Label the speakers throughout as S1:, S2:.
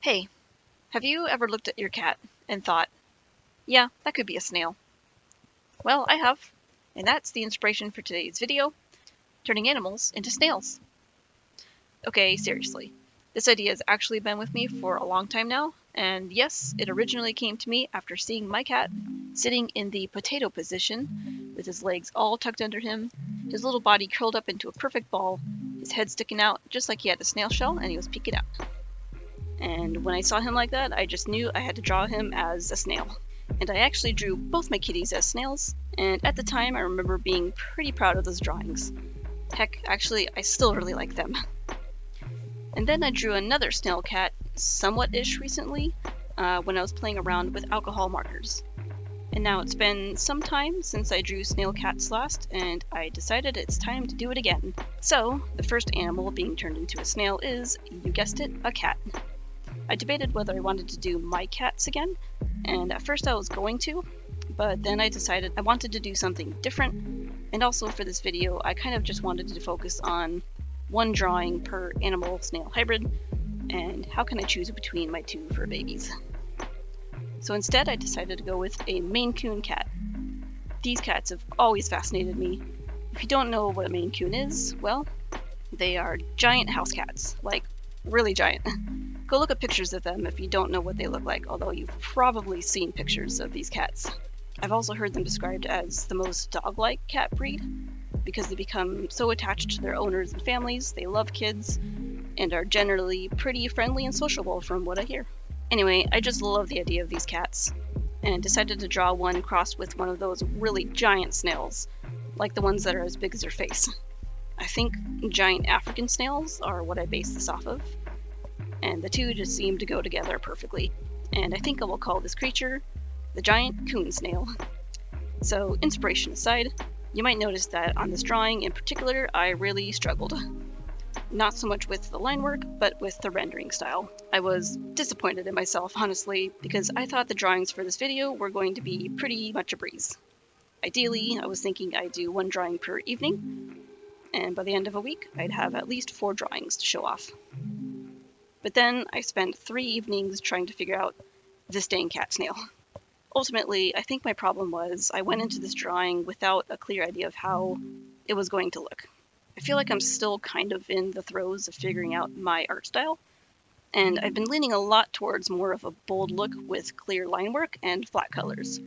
S1: Hey, have you ever looked at your cat and thought, yeah, that could be a snail? Well, I have, and that's the inspiration for today's video, turning animals into snails. Okay, seriously, this idea has actually been with me for a long time now, and yes, it originally came to me after seeing my cat sitting in the potato position with his legs all tucked under him, his little body curled up into a perfect ball, his head sticking out just like he had a snail shell and he was peeking out. And when I saw him like that, I just knew I had to draw him as a snail. And I actually drew both my kitties as snails, and at the time I remember being pretty proud of those drawings. Heck, actually, I still really like them. And then I drew another snail cat, somewhat-ish recently, when I was playing around with alcohol markers. And now it's been some time since I drew snail cats last, and I decided it's time to do it again. So, the first animal being turned into a snail is, you guessed it, a cat. I debated whether I wanted to do my cats again, and at first I was going to, but then I decided I wanted to do something different, and also for this video I kind of just wanted to focus on one drawing per animal-snail hybrid, and how can I choose between my two fur babies. So instead I decided to go with a Maine Coon cat. These cats have always fascinated me. If you don't know what a Maine Coon is, well, they are giant house cats, like really giant. Go look at pictures of them if you don't know what they look like, although you've probably seen pictures of these cats. I've also heard them described as the most dog-like cat breed, because they become so attached to their owners and families, they love kids, and are generally pretty friendly and sociable from what I hear. Anyway, I just love the idea of these cats, and decided to draw one crossed with one of those really giant snails, like the ones that are as big as their face. I think giant African snails are what I based this off of, and the two just seem to go together perfectly. And I think I will call this creature the giant coon snail. So, inspiration aside, you might notice that on this drawing in particular, I really struggled. Not so much with the line work, but with the rendering style. I was disappointed in myself, honestly, because I thought the drawings for this video were going to be pretty much a breeze. Ideally, I was thinking I'd do one drawing per evening, and by the end of a week, I'd have at least 4 drawings to show off. But then I spent 3 evenings trying to figure out this dang cat snail. Ultimately, I think my problem was I went into this drawing without a clear idea of how it was going to look. I feel like I'm still kind of in the throes of figuring out my art style, and I've been leaning a lot towards more of a bold look with clear line work and flat colors.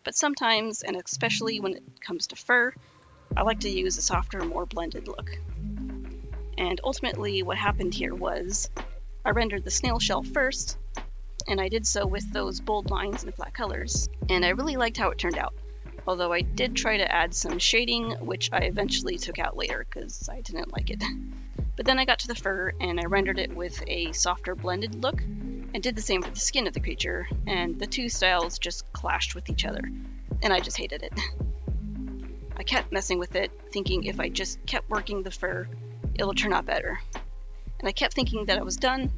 S1: But sometimes, and especially when it comes to fur, I like to use a softer, more blended look. And ultimately, what happened here was I rendered the snail shell first, and I did so with those bold lines and flat colors, and I really liked how it turned out, although I did try to add some shading, which I eventually took out later because I didn't like it. But then I got to the fur, and I rendered it with a softer blended look, and did the same for the skin of the creature, and the two styles just clashed with each other, and I just hated it. I kept messing with it, thinking if I just kept working the fur, it'll turn out better. And I kept thinking that I was done,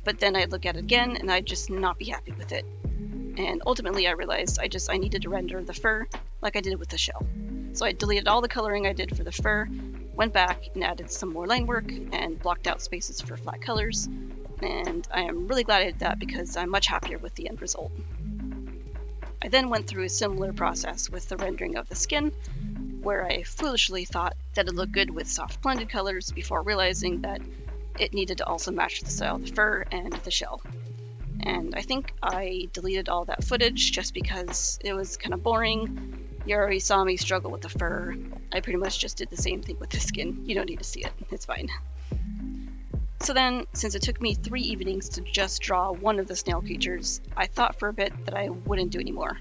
S1: but then I'd look at it again and I'd just not be happy with it. And ultimately I realized I needed to render the fur like I did with the shell. So I deleted all the coloring I did for the fur, went back and added some more line work and blocked out spaces for flat colors, and I am really glad I did that because I'm much happier with the end result. I then went through a similar process with the rendering of the skin, where I foolishly thought that it looked good with soft blended colors before realizing that it needed to also match the style of the fur and the shell. And I think I deleted all that footage just because it was kind of boring. You already saw me struggle with the fur. I pretty much just did the same thing with the skin. You don't need to see it. It's fine. So then, since it took me 3 evenings to just draw one of the snail creatures, I thought for a bit that I wouldn't do anymore.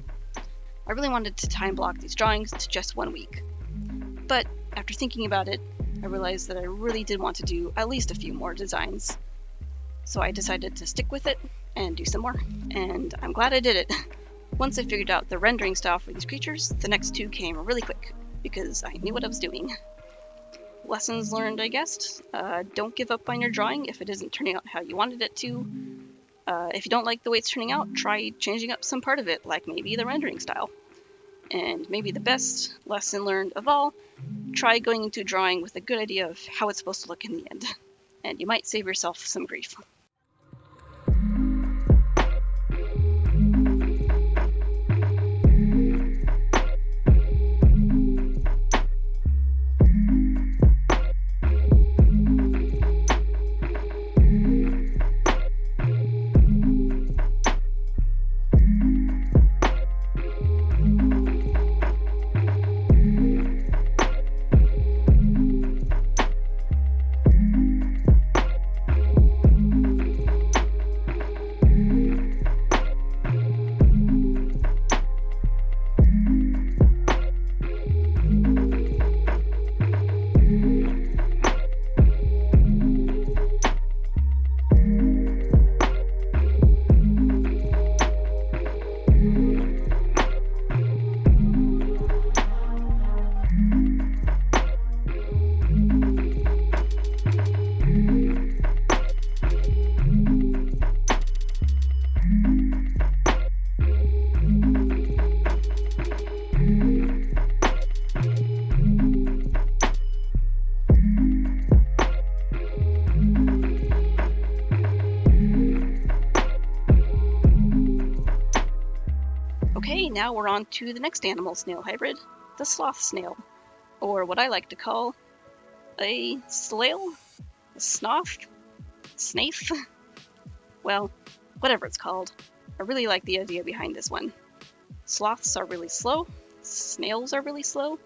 S1: I really wanted to time block these drawings to just 1 week. But after thinking about it, I realized that I really did want to do at least a few more designs. So I decided to stick with it and do some more. And I'm glad I did it. Once I figured out the rendering style for these creatures, the next 2 came really quick, because I knew what I was doing. Lessons learned, I guess. Don't give up on your drawing if it isn't turning out how you wanted it to. If you don't like the way it's turning out, try changing up some part of it, like maybe the rendering style. And maybe the best lesson learned of all, try going into drawing with a good idea of how it's supposed to look in the end, and you might save yourself some grief. now we're on to the next animal snail hybrid, the sloth snail, or what I like to call a slail, a snoth, snaith, well, whatever it's called. I really like the idea behind this one. Sloths are really slow, snails are really slow,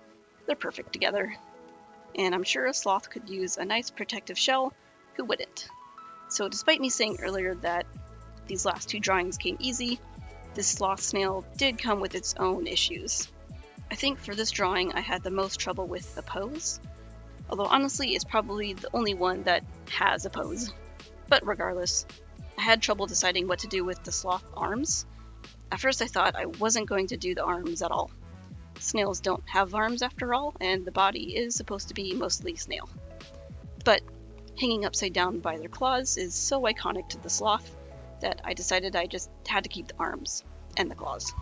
S1: they're perfect together. And I'm sure a sloth could use a nice protective shell, who wouldn't? So despite me saying earlier that these last two drawings came easy, this sloth snail did come with its own issues. I think for this drawing I had the most trouble with the pose, although honestly it's probably the only one that has a pose. But regardless, I had trouble deciding what to do with the sloth arms. At first I thought I wasn't going to do the arms at all. Snails don't have arms after all, and the body is supposed to be mostly snail. But hanging upside down by their claws is so iconic to the sloth that I decided I just had to keep the arms and the claws,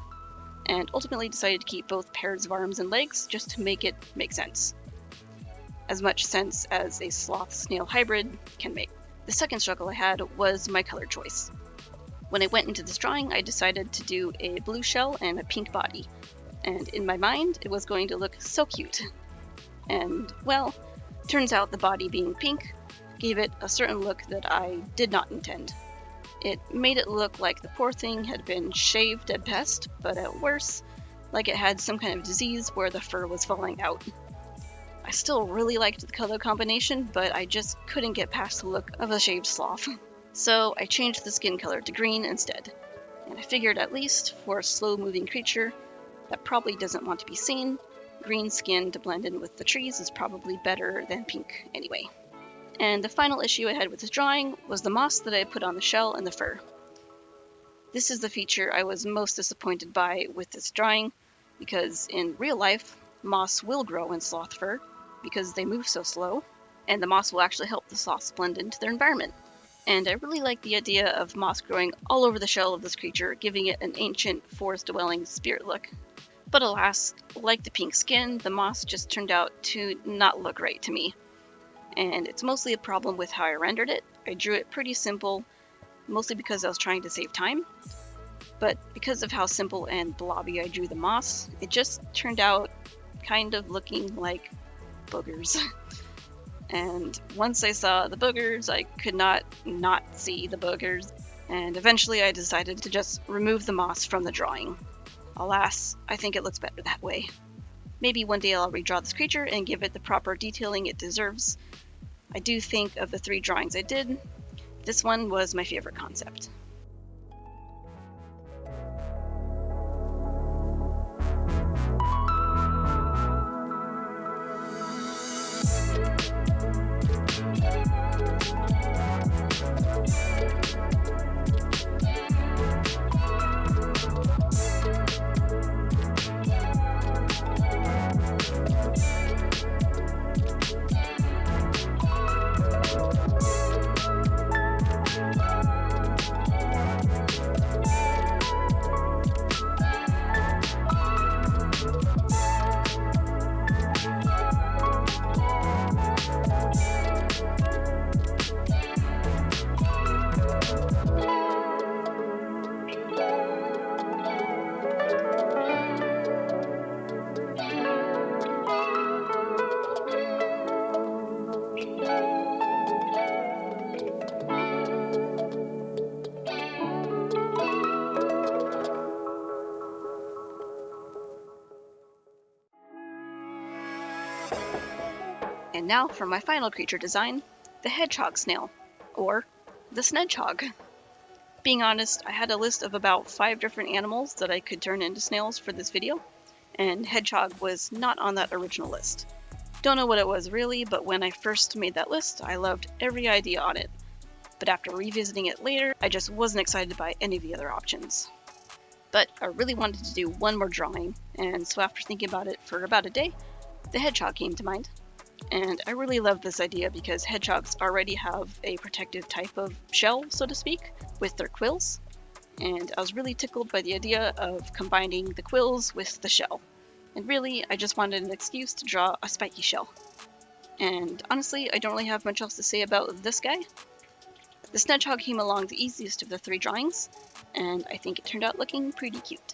S1: and ultimately decided to keep both pairs of arms and legs just to make it make sense. As much sense as a sloth-snail hybrid can make. The second struggle I had was my color choice. When I went into this drawing, I decided to do a blue shell and a pink body, and in my mind, it was going to look so cute. And, well, turns out the body being pink gave it a certain look that I did not intend. It made it look like the poor thing had been shaved at best, but at worst, like it had some kind of disease where the fur was falling out. I still really liked the color combination, but I just couldn't get past the look of a shaved sloth. So I changed the skin color to green instead, and I figured at least for a slow-moving creature that probably doesn't want to be seen, green skin to blend in with the trees is probably better than pink anyway. And the final issue I had with this drawing was the moss that I put on the shell and the fur. This is the feature I was most disappointed by with this drawing, because in real life, moss will grow in sloth fur because they move so slow, and the moss will actually help the sloths blend into their environment. And I really like the idea of moss growing all over the shell of this creature, giving it an ancient forest-dwelling spirit look. But alas, like the pink skin, the moss just turned out to not look right to me. And it's mostly a problem with how I rendered it. I drew it pretty simple, mostly because I was trying to save time. But because of how simple and blobby I drew the moss, it just turned out kind of looking like boogers. And once I saw the boogers, I could not see the boogers. And eventually I decided to just remove the moss from the drawing. Alas, I think it looks better that way. Maybe one day I'll redraw this creature and give it the proper detailing it deserves. I do think of the three drawings I did, this one was my favorite concept. And now for my final creature design, the hedgehog snail, or the snedgehog. Being honest, I had a list of about 5 different animals that I could turn into snails for this video, and hedgehog was not on that original list. Don't know what it was really, but when I first made that list, I loved every idea on it. But after revisiting it later, I just wasn't excited by any of the other options. But I really wanted to do one more drawing, and so after thinking about it for about a day, the hedgehog came to mind. And I really love this idea because hedgehogs already have a protective type of shell, so to speak, with their quills. And I was really tickled by the idea of combining the quills with the shell. And really, I just wanted an excuse to draw a spiky shell. And honestly, I don't really have much else to say about this guy. The snedgehog came along the easiest of the 3 drawings, and I think it turned out looking pretty cute.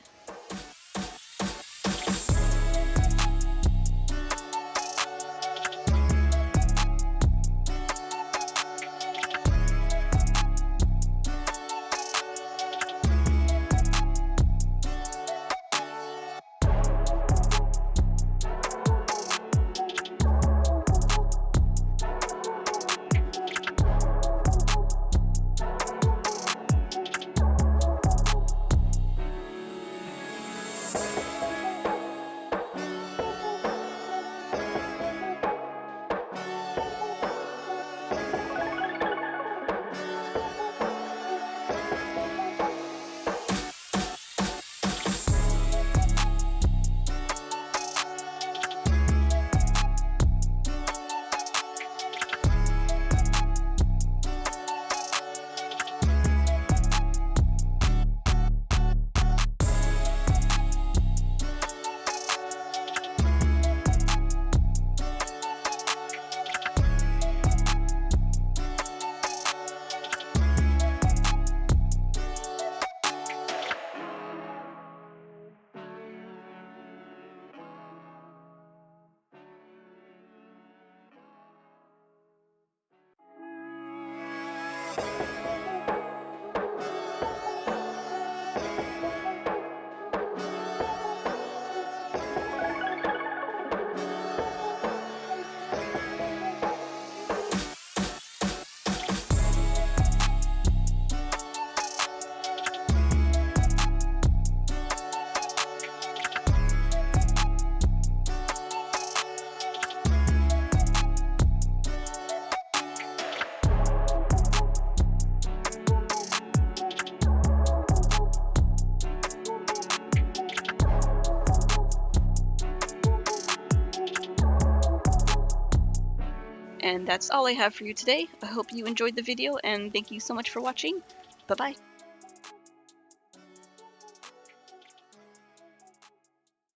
S1: And that's all I have for you today. I hope you enjoyed the video, and thank you so much for watching. Bye-bye.